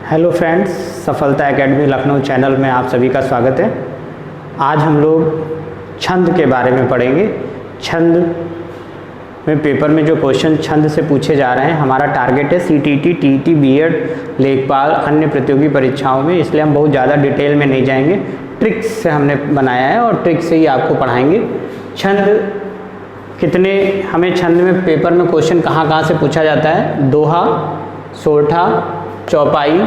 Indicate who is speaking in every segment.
Speaker 1: Hello friends, सफलता academy Lucknow channel में आप सभी का स्वागत है। आज हम लोग छंद के बारे में पढ़ेंगे। छंद में पेपर में जो क्वेश्चन छंद से पूछे जा रहे हैं, हमारा टारगेट है सीटीटी, टीईटी, बीएड, लेखपाल, अन्य प्रतियोगी परीक्षाओं में, इसलिए हम बहुत ज़्यादा डिटेल में नहीं जाएंगे। ट्रिक्स से हमने बनाया है और ट्रिक्स से ही आपको पढ़ाएंगे। छंद कितने, हमें छंद में पेपर में क्वेश्चन कहाँ से पूछा जाता है? दोहा, सोरठा, चौपाई,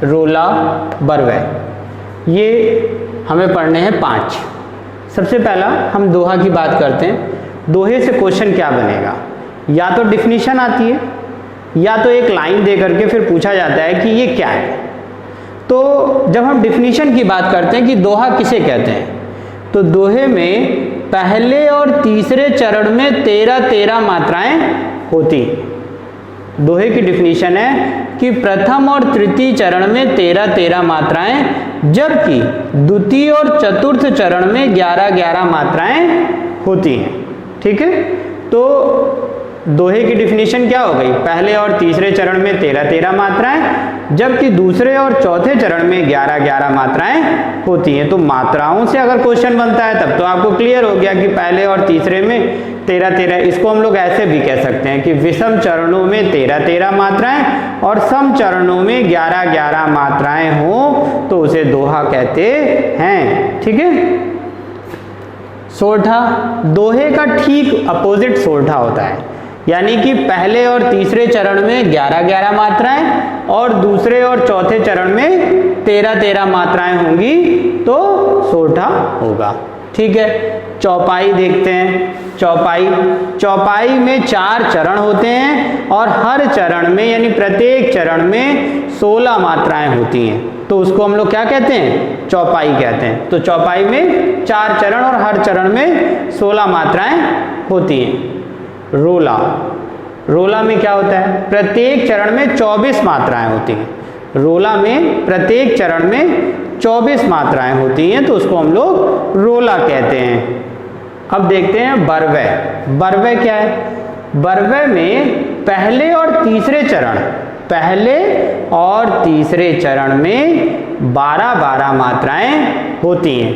Speaker 1: रोला, बरवै, ये हमें पढ़ने हैं 5। सबसे पहला हम दोहा की बात करते हैं। दोहे से क्वेश्चन क्या बनेगा? या तो डिफिनीशन आती है या तो एक लाइन दे करके फिर पूछा जाता है कि ये क्या है। तो जब हम डिफिनीशन की बात करते हैं कि दोहा किसे कहते हैं, तो दोहे में पहले और तीसरे चरण में 13 मात्राएं होती हैं। दोहे की डिफिनीशन है कि प्रथम और तृतीय चरण में 13 मात्राएं, जबकि द्वितीय और चतुर्थ चरण में 11 मात्राएं होती हैं। ठीक है, तो दोहे की डिफिनीशन क्या हो गई? पहले और तीसरे चरण में 13 मात्राएं, जबकि दूसरे और चौथे चरण में 11 मात्राएं होती हैं। तो मात्राओं से अगर क्वेश्चन बनता है तब तो आपको क्लियर हो गया कि पहले और तीसरे में 13। इसको हम लोग ऐसे भी कह सकते हैं कि विषम चरणों में 13 मात्राएं और सम चरणों में 11 मात्राएं हो तो उसे दोहा कहते हैं। ठीक है। सोरठा, दोहे का ठीक अपोजिट सोरठा होता है, यानी कि पहले और तीसरे चरण में 11 मात्राएं और दूसरे और चौथे चरण में 13 मात्राएं होंगी तो सोरठा होगा। ठीक है। चौपाई देखते हैं। चौपाई में 4 चरण होते हैं और हर चरण में यानी प्रत्येक चरण में 16 मात्राएं होती हैं, तो उसको हम लोग क्या कहते हैं? चौपाई कहते हैं। तो चौपाई में 4 चरण और हर चरण में 16 मात्राएं होती हैं। रोला में क्या होता है? प्रत्येक चरण में 24 मात्राएं होती हैं। रोला में प्रत्येक चरण में 24 मात्राएं होती हैं, तो उसको हम लोग रोला कहते हैं। अब देखते हैं बरवै क्या है? बरवै में पहले और तीसरे चरण में 12 मात्राएं होती हैं,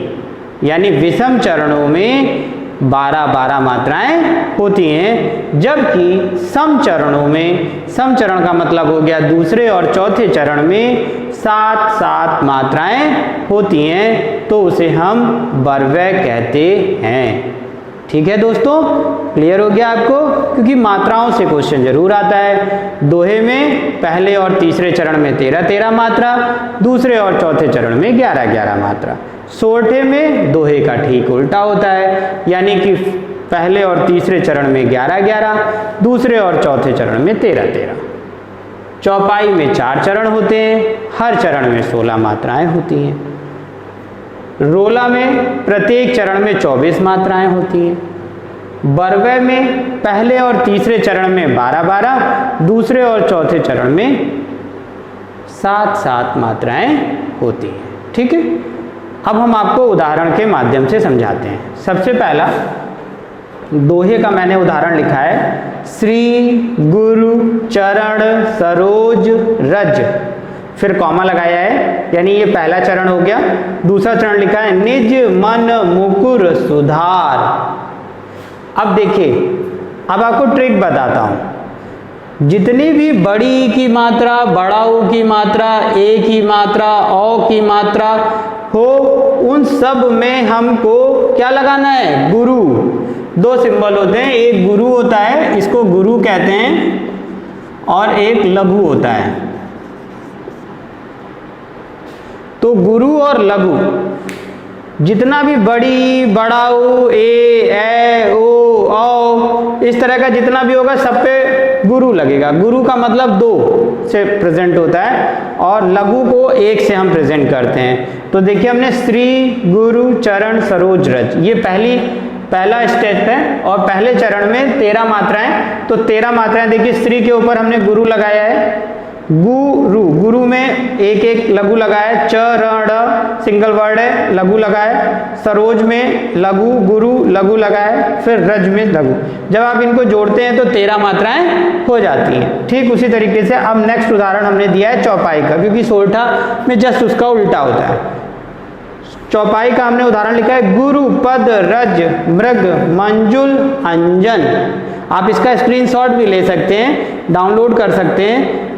Speaker 1: यानी विषम चरणों में 12 मात्राएं होती हैं, जबकि सम चरण का मतलब हो गया दूसरे और चौथे चरण में 7 मात्राएं होती हैं, तो उसे हम बरवै कहते हैं। ठीक है दोस्तों, क्लियर हो गया आपको? क्योंकि मात्राओं से क्वेश्चन जरूर आता है। दोहे में पहले और तीसरे चरण में 13 मात्रा, दूसरे और चौथे चरण में 11 मात्रा। सोरठे में दोहे का ठीक उल्टा होता है, यानी कि पहले और तीसरे चरण में 11, दूसरे और चौथे चरण में 13। चौपाई में 4 चरण होते हैं, हर चरण में 16 मात्राएं होती हैं। रोला में प्रत्येक चरण में 24 मात्राएं होती हैं। बरवै में पहले और तीसरे चरण में 12, दूसरे और चौथे चरण में 7 मात्राएं होती हैं। ठीक है। अब हम आपको उदाहरण के माध्यम से समझाते हैं। सबसे पहला दोहे का मैंने उदाहरण लिखा है, श्री गुरु चरण सरोज रज, फिर कॉमा लगाया है, यानी ये पहला चरण हो गया। दूसरा चरण लिखा है निज मन मुकुर सुधार। अब देखिए, अब आपको ट्रिक बताता हूं। जितनी भी बड़ी की मात्रा, बड़ाऊ की मात्रा, ए की मात्रा, औ की मात्रा हो, उन सब में हमको क्या लगाना है? गुरु। 2 सिंबल होते हैं, एक गुरु होता है, इसको गुरु कहते हैं, और एक लघु होता है। तो गुरु और लघु, जितना भी बड़ी, बड़ाऊ, ए, ओ, औ, इस तरह का जितना भी होगा सब पे गुरु लगेगा। गुरु का मतलब 2 से प्रेजेंट होता है और लघु को 1 से हम प्रेजेंट करते हैं। तो देखिए, हमने श्री गुरु चरण सरोज रज, ये पहला स्टेप है और पहले चरण में 13 मात्राएं, तो 13 मात्राएं देखिए, श्री के ऊपर हमने गुरु लगाया है, गुरु, गुरु में एक एक लघु लगा है, च र ड़ सिंगल वर्ड है, लघु लगा है। सरोज में लघु, गुरु लघु लगा है, फिर रज में लघु। जब आप इनको जोड़ते हैं तो 13 मात्राएं हो जाती हैं। ठीक उसी तरीके से अब नेक्स्ट उदाहरण हमने दिया है चौपाई का, क्योंकि सोरठा में जस्ट उसका उल्टा होता है। चौपाई का हमने उदाहरण लिखा है गुरु, पद, रज, मृग, मंजुल, अंजन। आप इसका स्क्रीनशॉट भी ले सकते हैं, डाउनलोड कर सकते हैं।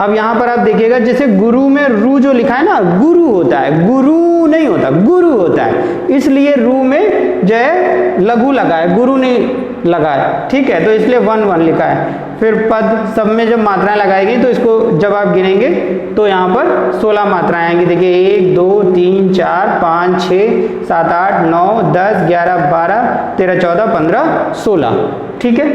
Speaker 1: अब यहाँ पर आप देखिएगा, जैसे गुरु में रू जो लिखा है ना, गुरु होता है, गुरु नहीं होता, गुरु होता है, इसलिए रू में जो है लघु लगा है, गुरु नहीं लगा है। ठीक है, तो इसलिए 1 1 लिखा है। फिर पद, सब में जब मात्राएं लगाएगी तो इसको जब आप गिनेंगे तो यहाँ पर 16 मात्राएं आएंगी। देखिए 1 2 3 4 5 6 7 8 9 10 11 12 13 14 15 16। ठीक है,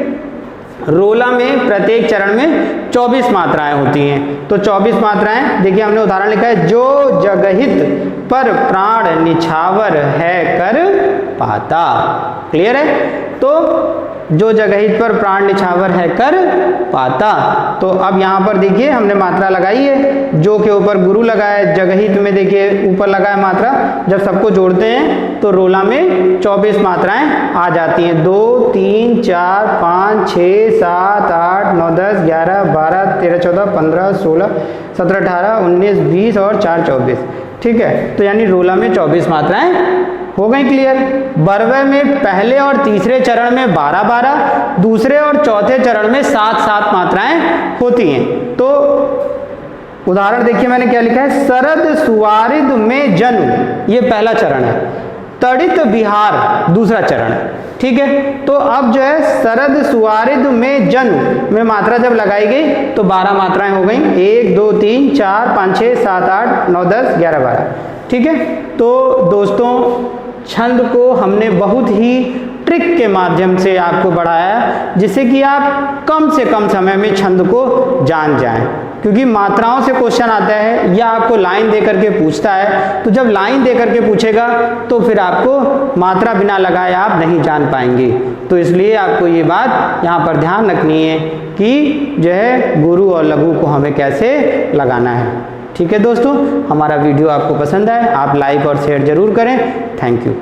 Speaker 1: रोला में प्रत्येक चरण में 24 मात्राएं होती हैं। तो 24 मात्राएं, देखिए हमने उदाहरण लिखा है, जो जगहित पर प्राण निछावर है कर पाता। क्लियर है? तो जो जगहित पर प्राण निछावर है कर पाता। तो अब यहाँ पर देखिए हमने मात्रा लगाई है, जो के ऊपर गुरु लगा है, जगहित में देखिए ऊपर लगा है मात्रा। जब सबको जोड़ते हैं तो रोला में 24 मात्राएं आ जाती हैं। 2 3 4 5 6 7 8 9 10 11 12 13 14 15 16 17 18 19 20 और 4 24। ठीक है, तो यानी रोला में 24 मात्राएं हो गई। क्लियर? बरवे में पहले और तीसरे चरण में 12 12, दूसरे और चौथे चरण में 7 7 मात्राएं होती हैं। तो उदाहरण देखिए मैंने क्या लिखा है, शरद सुवारिद में जन्म, ये पहला चरण है। तड़ित बिहार दूसरा चरण है। ठीक है, तो अब जो है शरद सुवारिद में जन्म में मात्रा जब लगाई गई तो 12 मात्राएं हो गई। 1 2 3 4 5 6 7 8 9 10 11 12। ठीक है, तो दोस्तों छंद को हमने बहुत ही ट्रिक के माध्यम से आपको बढ़ाया, जिससे कि आप कम से कम समय में छंद को जान जाएं। क्योंकि मात्राओं से क्वेश्चन आता है या आपको लाइन दे करके पूछता है, तो जब लाइन दे करके पूछेगा तो फिर आपको मात्रा बिना लगाए आप नहीं जान पाएंगे। तो इसलिए आपको ये बात यहाँ पर ध्यान रखनी है कि जो है गुरु और लघु को हमें कैसे लगाना है। ठीक है दोस्तों, हमारा वीडियो आपको पसंद आए आप लाइक और शेयर जरूर करें। Thank you.